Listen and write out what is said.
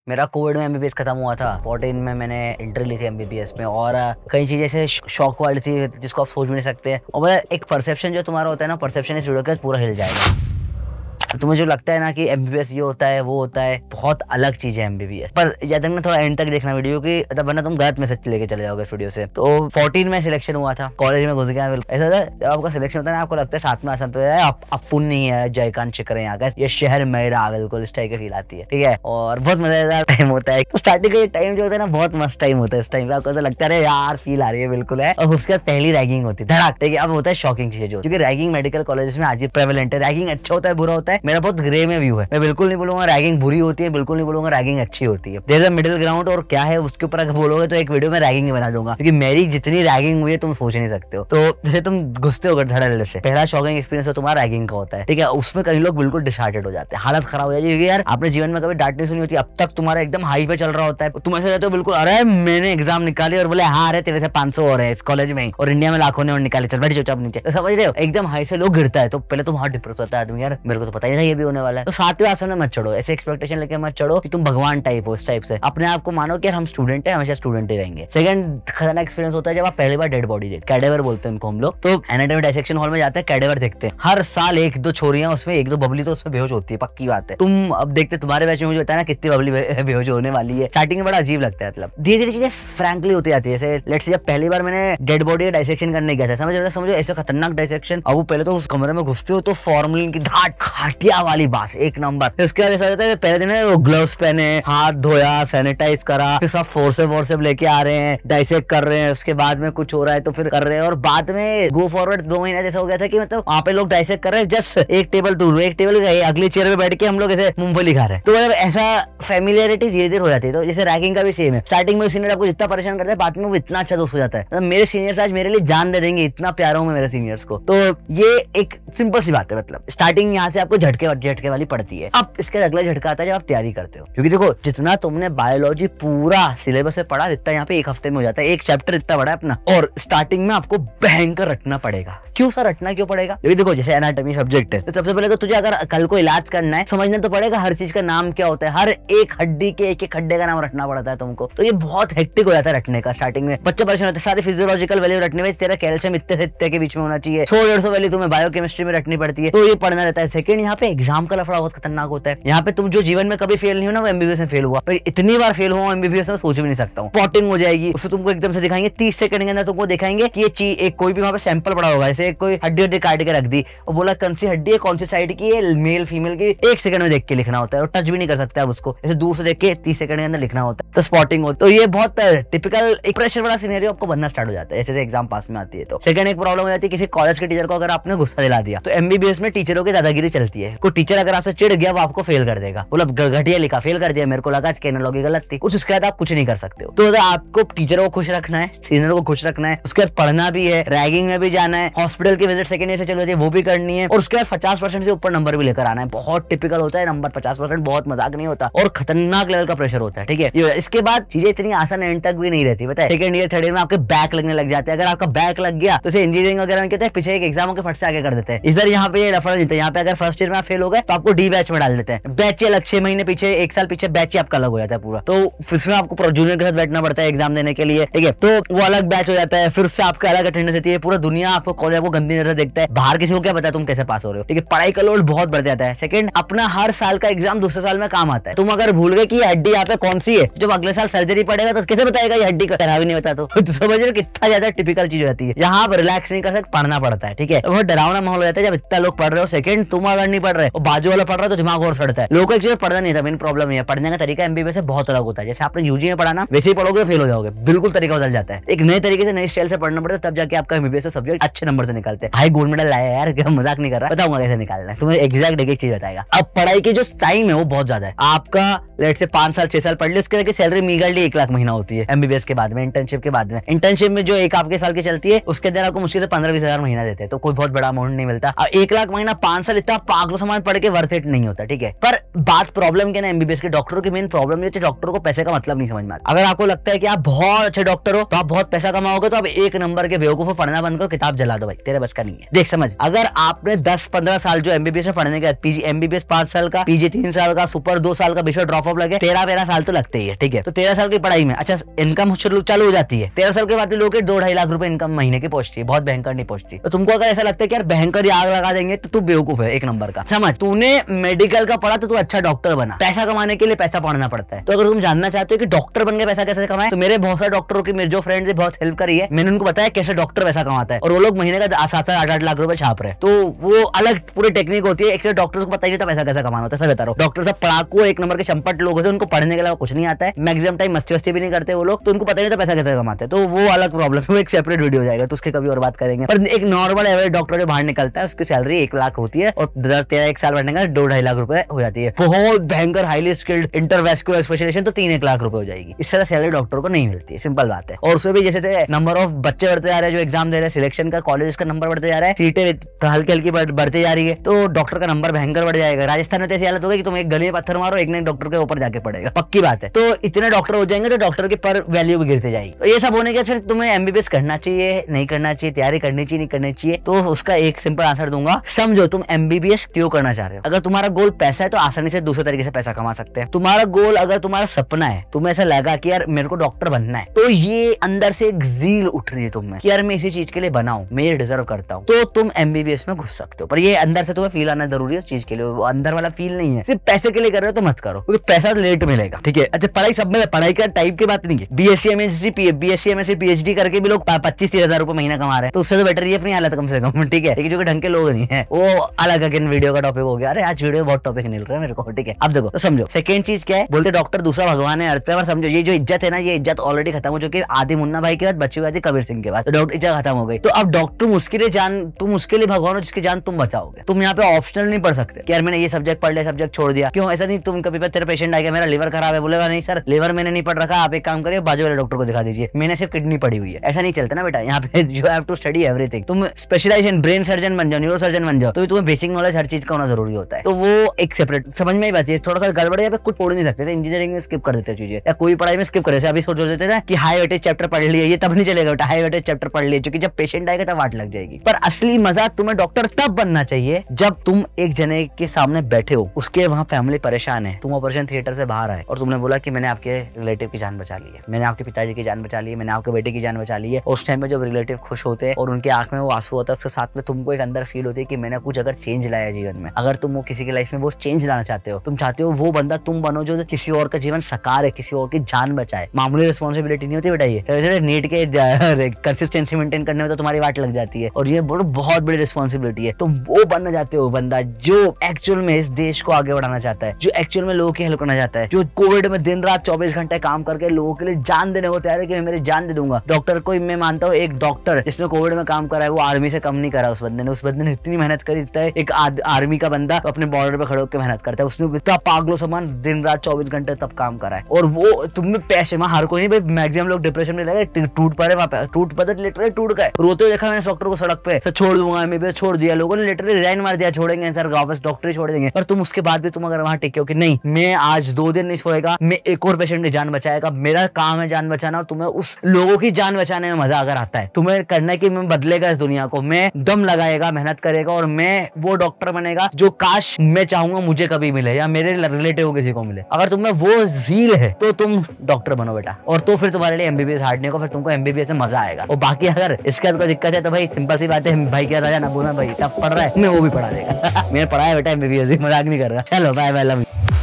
मेरा कोविड में एमबीबीएस खत्म हुआ था। 14 में मैंने एंट्री ली थी एमबीबीएस में, और कई चीजें ऐसे शौक वाली थी जिसको आप सोच भी नहीं सकते। और मतलब एक परसेप्शन जो तुम्हारा होता है ना, परसेप्शन इस वीडियो के पूरा हिल जाएगा। तुम्हें जो लगता है ना कि एमबीबीएस ये होता है वो होता है, बहुत अलग चीज है एमबीबीएस। पर याद रखना थोड़ा एंड तक देखना वीडियो की, वरना तुम गलत मैसेज लेके चले जाओगे इस वीडियो से। तो 14 में सिलेक्शन हुआ था, कॉलेज में घुस गया। ऐसा होता है जब आपका सिलेक्शन होता है ना, आपको लगता है साथ में आसान तो है, अपुन नहीं है, जयकांत शिखर यहाँ का, ये शहर मेरा, बिल्कुल इस टाइप की फील आती है। ठीक है, और बहुत मजेदार टाइम होता है। तो स्टार्टिंग का टाइम जो होता है ना, बहुत मस्त टाइम होता है। इस टाइम पे आपको ऐसा लगता है यार फील आ रही है, बिल्कुल है। और उसके बाद पहली रैगिंग होती है धड़ाक। ठीक है, अब होता है शॉकिंग चीजें जो, क्योंकि रैगिंग मेडिकल कॉलेज में आज भी प्रेवलेंट है। रैगिंग अच्छा होता है बुरा होता है, मेरा बहुत ग्रे में व्यू है। मैं बिल्कुल नहीं बोलूंगा रैगिंग बुरी होती है, बिल्कुल नहीं बोलूंगा रैगिंग अच्छी होती है। There is a middle ground, और क्या है उसके ऊपर अगर बोलोगे तो एक वीडियो में रैगिंग बना दूंगा, क्योंकि मेरी जितनी रैगिंग हुई है तुम सोच नहीं सकते हो। तो जैसे तुम घुसते हो धड़ल्ले से, पहला शॉकिंग एक्सपीरियंस तुम्हारा रैगिंग का होता है। ठीक है, उसमें कई लोग बिल्कुल डिसहार्टेड हो जाते हैं, हालत खराब हो जाती है, क्योंकि यार आपने जीवन में कभी डांट नहीं सुनी होती। अब तक तुम्हारा एकदम हाई पे चल रहा होता है, तुम ऐसे रहते हो बिल्कुल, अरे मैंने एग्जाम निकाली और बोले हाँ अरे तेरे से 500 और है इस कॉलेज में, और इंडिया में लाखों ने और निकाली, चल बैठ चुपचाप नीचे। तो समझ रहे हो, एकदम हाई से लोग गिरता है तो पहले तो बहुत डिप्रेस होता है आदमी, यार मेरे को तो पता ही नहीं ये भी होने वाला है। तो सातवें आसन में मत चढ़ो, ऐसे एक्सपेक्टेशन लेके मत चढ़ो कि तुम भगवान टाइप हो। इस टाइप से अपने आप को मानो कि यार हम स्टूडेंट है, हमेशा स्टूडेंट ही रहेंगे। सेकंड खतरनाक एक्सपीरियंस होता है जब आप पहली बार डेड बॉडी देखते, कैडेवर बोलते हैं उनको हम लोग। तो एनाटॉमी डायसेक्शन हॉल में जाते हैं, कैडेवर देखते हैं। हर साल एक दो छोरियां उसमें, एक दो बबली तो उसमें बेहोश होती है, पक्की बात है। तुम अब देखते तुम्हारे बैच में मुझे बताया ना कितनी बबली बेहोश होने वाली है। स्टार्टिंग में बड़ा अजीब लगता है, मतलब धीरे धीरे चीजें फ्रैंकली होती जाती है। जैसे लेट्स से जब पहली बार मैंने डेड बॉडी डायसेक्शन करने गया था, समझो ऐसे खतरनाक डायसेक्शन। अब वो पहले तो उस कमरे में घुसते हो तो फॉर्मलिन की धाट खाटिया वाली बात एक नंबर। उसके बाद ऐसा होता है पहले दिन ग्लव्स पहने, हाथ धोया, सैनिटाइज करा, फिर सब फोर्स लेके आ रहे हैं, डाइसेक्ट कर रहे हैं। उसके बाद में कुछ हो रहा है तो फिर कर रहे हैं, और बाद में गो फॉरवर्ड 2 महीना जैसा हो गया था कि मतलब वहाँ पे लोग डाइसेक्ट कर रहे हैं, जस्ट एक टेबल दूर, एक टेबल गए, अगली चेयर पे बैठ के हम लोग ऐसे मूंगफली खा रहे हैं। तो मतलब ऐसा फैमिलियरिटी धीरे धीरे हो जाती है। तो जैसे रैगिंग का भी सेम है, स्टार्टिंग में सीनियर आपको जितना परेशान करता है, बाद में वो इतना अच्छा दोस्त हो जाता है। मतलब मेरे सीनियर्स आज मेरे लिए जान दे देंगे, इतना प्यारा हूं मैं मेरे सीनियर्स को। तो ये एक सिंपल सी बात है, मतलब स्टार्टिंग यहाँ से आपको झटके वाली पड़ती है। अब इसके अगला झटका आता है जब आप तैयारी करते हो, क्योंकि देखो जितना तुमने बायोलॉजी पूरा सिलेबस में पढ़ा, इतना यहाँ पे एक हफ्ते में हो जाता है। एक चैप्टर इतना बड़ा है अपना, और स्टार्टिंग में आपको भयंकर रटना पड़ेगा। क्यों सर रटना क्यों पड़ेगा? क्योंकि देखो जैसे एनाटॉमी सब्जेक्ट है, तो सबसे पहले तो तुझे अगर कल को इलाज करना है, समझना तो पड़ेगा हर चीज का नाम क्या होता है, हर एक हड्डी के एक एक खड्डे का नाम रटना पड़ता है तुमको। तो ये बहुत हेक्टिक हो जाता है रटने का। स्टार्टिंग में बच्चे परेशान होते हैं, सारे फिजियोलॉजिकल वैल्यू रटने में, तेरा कैल्शियम इतने से इतने के बीच में होना चाहिए, 100-150 वैल्यू तुम्हें बायोकेमिस्ट्री में रटनी पड़ती है, तो ये पढ़ना रहता है। सेकंड, यहाँ पे एग्जाम का लफड़ा बहुत खतरनाक होता है। यहाँ पे तुम जो जीवन में कभी फेल नहीं हो ना, वो एमबीबीएस में फेल हुआ। इतनी बार फेल हुआ एमबीबीएस में, सोच भी नहीं सकता हूँ। स्पॉटिंग हो जाएगी, उससे तुमको एकदम से दिखाएंगे 30 सेकंड के अंदर तुमको दिखाएंगे कि ये चीज एक कोई भी वहां पे सैंपल पड़ा होगा, जैसे कोई हड्डी काट के रख दी और बोला कौन सी हड्डी है, कौन सी साइड की है, मेल फीमेल की, 1 सेकंड में देख के लिखना होता है, और टच भी नहीं कर सकते आप उसको, ऐसे दूर से देख के 30 सेकंड के अंदर लिखना होता है। तो स्पॉटिंग हो, तो ये बहुत टिपिकल एक प्रेशर वाला सिनेरियो आपको बनना स्टार्ट हो जाता है जैसे एग्जाम पास में आती है। तो सेकंड एक प्रॉब्लम हो जाती है, किसी कॉलेज के टीचर को अगर आपने गुस्सा दिला दिया, तो एमबीबीएस में टीचरों की दादागिरी चलती है। कोई टीचर अगर आपसे चिढ़ गया, वो आपको फेल कर देगा, बोला घटिया लिखा, फेल कर दिया, मेरे को लगा स्कैनोलॉजी गलत थी, कुछ उसके बाद आप कुछ नहीं कर सकते हो। तो आपको टीचरों को खुश रखना है, सीनियर को खुश रखना है, उसके बाद पढ़ना भी है, रैगिंग में भी जाना है, हॉस्पिटल की विजिट सेकंड ईयर से चल रही है वो भी करनी है, और उसके बाद 50% से ऊपर नंबर भी लेकर आना है। बहुत टिपिकल होता है नंबर 50%, बहुत मजाक नहीं होता, और खतरनाक लेवल का प्रेशर होता है। ठीक है, इसके बाद चीजें इतनी आसान एंड तक भी नहीं रहती, बताए सेकंड ईयर थर्ड ईयर में आपके बैक लगने लग जाते हैं। अगर आपका बैक लग गया तो इंजीनियरिंग वगैरह में कहते हैं पीछे एक एग्जाम के फट से आगे कर देते हैं। इधर यहाँ पे रेफरेंस देते हैं, यहाँ पे अगर फर्स्ट ईयर में फेल हो गए तो आपको डी बैच में डाल देते हैं। बैच अलग 6 महीने पीछे, 1 साल पीछे बैच आपका अलग हो जाता है पूरा। तो इसमें आपको जूनियर के साथ बैठना पड़ता है एग्जाम देने के लिए। ठीक है, तो वो अलग बैच हो जाता है, फिर उससे आपका अलग अटेंडेंस होती है, पूरा दुनिया आपको कॉलेज को गंदी नजर देखता है, बाहर किसी को क्या पता तुम कैसे पास हो रहे हो। ठीक है, पढ़ाई का लोड बहुत बढ़ जाता है। सेकंड, अपना हर साल का एग्जाम दूसरे साल में काम आता है। तुम अगर भूल गए कि ये हड्डी यहाँ पे कौन सी है, जब अगले साल सर्जरी पड़ेगा तो कैसे बताएगा ये हड्डी का, तरह भी नहीं बता। तो समझ रहे हो कितना ज्यादा टिपिकल चीज होती है। यहाँ पर रिलैक्स नहीं कर सकते, पढ़ना पड़ता है। ठीक है, बहुत डरावना माहौल हो जाता है जब इतना लोग पढ़ रहे हो। सेकंड, तुम अगर नहीं पढ़ रहे और बाजू वाला पढ़ रहा है तो दिमाग और सड़ता है। लोगों को एक चीज पढ़ना नहीं था, मेन प्रॉब्लम है पढ़ने का तरीका एमबीबीएस से बहुत अलग होता है। जैसे आपने यूजी में पढ़ा ना, वैसे ही पढ़ोगे तो फेल हो जाओगे, बिल्कुल तरीका बदल जाता है। एक नए तरीके से नई स्टाइल से पढ़ना पड़ता है, तब जाके आपका एमबीबीएस सब्जेक्ट अच्छे नंबर से निकलते हैं। भाई गोल्ड मेडल लाया यार, मजाक नहीं कर रहा, बताऊंगा कैसे निकालना है, तुम्हें एग्जैक्ट एक चीज बताएगा। अब पढ़ाई की जो टाइम है वो बहुत ज्यादा है। आपका लेट से 5 साल 6 साल पढ़ ली, उसके सैलरी मीगरली 1 लाख महीना होती है एमबीबीएस के बाद में, इंटर्नशिप के बाद में। इंटर्नशिप में जो एक आपके साल की चलती है, उसके अंदर आपको मुश्किल से 15-20 हजार महीना देते हैं, तो कोई बहुत बड़ा अमाउंट नहीं मिलता। अब 1 लाख महीना 5 साल, इतना पागल को सामान पढ़ के वर्थ इट नहीं होता, ठीक है। पर बात प्रॉब्लम क्या ना, एमबीबीएस के डॉक्टरों की मेन प्रॉब्लम ये होती है, डॉक्टरों को पैसे का मतलब नहीं समझ में आता। अगर आपको लगता है कि आप बहुत अच्छे डॉक्टर हो तो आप बहुत पैसा कमाओगे, तो आप एक नंबर के बेवकूफ, पढ़ना बंद करो, किताब जला दो भाई, तेरे बस का नहीं है। देख समझ, अगर आपने 10-15 साल जो एमबीबीएस में पढ़ने के बाद पीजी एमबीबीएस 5 साल का, पीजी 3 साल का, सुपर 2 साल का, बीच में ड्रॉप ऑफ लगे, 13 साल तो लगते ही है, ठीक है। तो 13 साल की पढ़ाई में अच्छा इनकम चालू हो जाती है। 13 साल के बाद लोगों के 2-2.5 लाख रुपए इनकम महीने की पहुंचती है, बहुत भयंकर नहीं पहुंचती। तो तुमको अगर ऐसा लगता है कि यार भयंकर आग लगा देंगे, तो तू बेवकूफ है एक नंबर का। समझ, तूने मेडिकल का पढ़ा तो तू अच्छा डॉक्टर बना। पैसा कमाने के लिए पैसा पढ़ना पड़ता है। तो अगर तुम जानना चाहते हो कि डॉक्टर बन के पैसा कैसे कमाए, तो मेरे बहुत सारे डॉक्टरों की मेरे जो फ्रेंड्स है बहुत हेल्प करी है, मैंने उनको बताया कैसे डॉक्टर पैसा कमाता है, और वो लोग महीने का 7-8 लाख रुपए छाप रहे हैं। तो वो अलग पूरी टेक्निक होती है। एक डॉक्टर को पता ही नहीं था पैसा कैसे कमाना होता है, सब बता रहा हूं। डॉक्टर सब पढ़ाकू एक नंबर के चंपट लोग होते हैं, उनको पढ़ने के अलावा कुछ नहीं आता है, मैक्सिमम टाइम मस्ती भी नहीं करते वो लोग, तो उनको पता ही नहीं था पैसा कैसे कमाते हैं। तो वो अलग प्रॉब्लम है, वो एक सेपरेट वीडियो हो जाएगा, तो उसके कभी और बात करेंगे। पर एक नॉर्मल एवरेज डॉक्टर जो बाहर निकलता है उसकी सैलरी 1 लाख होती है, और 10-13 साल बढ़ने का 2-2.5 लाख रुपए हो जाती है। बहुत भयंकर हाईली स्किल्ड इंटरवेस्कुलर स्पेशलाइजेशन तो 3-1 लाख रुपए हो जाएगी। इससे सैलरी डॉक्टर को नहीं मिलती है, सिंपल बात है। और उसमें भी जैसे नंबर ऑफ बच्चे बढ़ते जा रहे हैं जो एग्जाम दे रहे हैं, सिलेक्शन का कॉलेज का नंबर बढ़ते जा रहा है, सीटें हल्की हल्की बढ़ती जा रही है, तो डॉक्टर का नंबर भयंकर बढ़ जाएगा। राजस्थान में तो ऐसी हालत होगी कि तुम एक गली में पत्थर मारो, एक ने डॉक्टर के ऊपर जाके पड़ेगा, पक्की बात है। तो इतने डॉक्टर हो जाएंगे तो डॉक्टर की पर वैल्यू भी गिरती जाएगी। तो ये सब होने के फिर तुम्हें एमबीबीएस करना चाहिए, नहीं करना चाहिए, तैयारी करनी चाहिए, नहीं करनी चाहिए, तो उसका एक सिंपल आंसर दूंगा। समझो तुम एमबीबीएस क्यों करना चाह रहे हो। अगर तुम्हारा गोल पैसा है तो आसानी से दूसरे तरीके से पैसा कमा सकते हैं। तुम्हारा गोल, अगर तुम्हारा सपना है, तुम्हें ऐसा लगा कि यार मेरे को डॉक्टर बनना है, तो ये अंदर से एक ज़ील उठ रही है तुम्हें कि यार मैं इसी चीज के लिए बनाऊं, मैं ये डिजर्व करता हूं, तो तुम एमबीबीएस में घुस सकते हो। पर ये अंदर से तुम्हें फील आना जरूरी है उस चीज के लिए, वो अंदर वाला फील नहीं है। सिर्फ पैसे के लिए कर रहे हो तो मत करो, क्योंकि पैसा लेट मिलेगा, ठीक है। अच्छा पढ़ाई सब में, पढ़ाई का टाइप की बात नहीं है। बीएससी एमएससी पीएचडी करके भी लोग 25-30 हजार रुपए महीना कमा रहे हैं, तो उससे तो बेटर ये अपनी हालत कम से कम, ठीक है। जो ढंग के लोग नहीं है, वो अलग अगेन वीडियो का टॉपिक हो गया। अरे आज वीडियो बहुत टॉपिक मिल रहा है मेरे को, ठीक है। अब देखो तो समझो, सेकंड चीज क्या है, बोलते डॉक्टर दूसरा भगवान है अर्थ पे। पर समझो ये जो इज्जत है ना, ये इज्जत ऑलरेडी खत्म हो चुकी है। आदि मुन्ना भाई के बाद बच्ची हुई कबीर सिंह के बाद, तो डॉक्टर इज्जत खत्म हो गई। तो अब डॉक्टर तुम उसके लिए भगवान हो जिसकी जान तुम बचाओगे। तुम यहाँ पे ऑप्शनल नहीं पढ़ सकते कि यार मैंने ये सब्जेक्ट पढ़ लिया, सब्जेक्ट छोड़ दिया। क्यों ऐसा नहीं, तुम कभी तेरा पेशेंट आ गया मेरा लिवर खराब है, बोलेगा नहीं सर लिवर मैंने नहीं पढ़ रखा, आप एक काम करिए बाजू वाले डॉक्टर को दिखा दीजिए, मैंने सिर्फ किडनी पढ़ी हुई है। ऐसा नहीं चलता ना बेटा, यहाँ पे you have to study everything. तुम स्पेशलाइजेशन ब्रेन सर्जन बन जाओ, न्यूरो सर्जन बन जाओ, तो तुम्हें बेसिक नॉलेज हर चीज का होना जरूरी होता है। तो वो एक सेपरेट समझ में ही बात है। थोड़ा सा गड़बड़ है, कुछ पढ़ नहीं सकते, इंजीनियरिंग में स्किप कर देते चीजें, या कोई पढ़ाई में स्किप करे। अभी सोच देते थे कि हाई वेटेज चैप्टर पढ़ लिया, ये तब नहीं चलेगा बेटा, हाई वेटेज चैप्टर पढ़ लिया, क्योंकि जब पेशेंट आएगा तब वाट लग जाएगी। पर असली मजा तुम्हें डॉक्टर तब बनना चाहिए जब तुम एक जने के सामने बैठे हो, उसके वहां फैमिली परेशान है, तुम ऑपरेशन थिएटर से बाहर आए और तुमने बोला कि मैंने आपके रिलेटिव की जान बचा ली है, मैंने आपके पिताजी की जान बचा ली है, मैंने आपके बेटे की जान बचा ली है। उस टाइम में जब रिलेटिव खुश होते हैं और उनके आंख में वो आंसू होता है, उसके साथ में तुमको एक अंदर फील होती है कि मैंने कुछ अगर चेंज लाया जीवन में। अगर तुम वो किसी की लाइफ में वो चेंज लाना चाहते हो, तुम चाहते हो वो बंदा तुम बनो जो किसी और का जीवन सकार है, किसी और की जान बचाए। मामूली रिस्पॉन्सिबिलिटी नहीं होती बेटा ये। नीट के कंसिस्टेंसी मेंटेन करने में तो तुम्हारी वाट लग जाती है, और ये बहुत बड़ी रिस्पॉन्सिबिलिटी है। तुम वो बनना चाहते हो बंदा जो एक्चुअल में इस देश को आगे बढ़ाना चाहता है, जो एक्चुअल में लोगों की हेल्प करना चाहता है, जो कोविड में दिन रात 24 घंटे काम करके लोगों के लिए जान देने को तैयार है कि मैं मेरी जान दे दूंगा। डॉक्टर को मैं मानता हूँ, एक डॉक्टर जिसने कोविड में काम करा है वो आर्मी से कम नहीं करा। उस बंदे ने इतनी मेहनत करी, एक आर्मी का बंदा अपने बॉर्डर पे खड़े होकर मेहनत करता है, उसने इतना पागलों समान दिन रात 24 घंटे तब काम करा है। और वो तुम्हें पैसे में हर कोई नहीं, मैक्सिमम लोग डिप्रेशन में लगे, टूट पड़े वहां पे, टूट पड़े लिटरली टूट गए, रोते हुए देखा मैंने डॉक्टर को सड़क पे, छोड़ दूंगा मैं, छोड़ दिया लोगों ने, लिटरली रिजाइन मार दिया, छोड़ेंगे सर वापस डॉक्टर ही छोड़ देंगे। पर तुम उसके बाद भी तुम अगर वहां टिके हो कि नहीं मैं आज 2 दिन नहीं सोएगा, मैं एक और पेशेंट की जान बचाएगा, मेरा काम है जान बचाना, और तुम्हें उस लोगों की जान बचाने में मजा अगर आता है, तुम्हें करना है कि मैं बदलेगा इस दुनिया को, मैं दम लगाएगा, मेहनत करेगा, और मैं वो डॉक्टर बनेगा जो काश मैं चाहूंगा मुझे कभी मिले या मेरे रिलेटिव किसी को मिले। अगर तुम्हें वो ज़ील है तो तुम डॉक्टर बनो बेटा, और तो फिर तुम्हारे लिए एमबीबीएस हार्ड नहीं होगा, फिर तुमको एमबीबीएस में मजा आएगा। और बाकी अगर इसके बाद कोई दिक्कत है तो भाई सिंपल सी बात है, भाई क्या राजा ना बोलना, भाई क्या पढ़ रहा है मैं वो भी पढ़ा देगा। मैंने पढ़ा है बेटा एमबीबीएस, मजाक नहीं कर रहा। चलो बाय बाय, लव यू।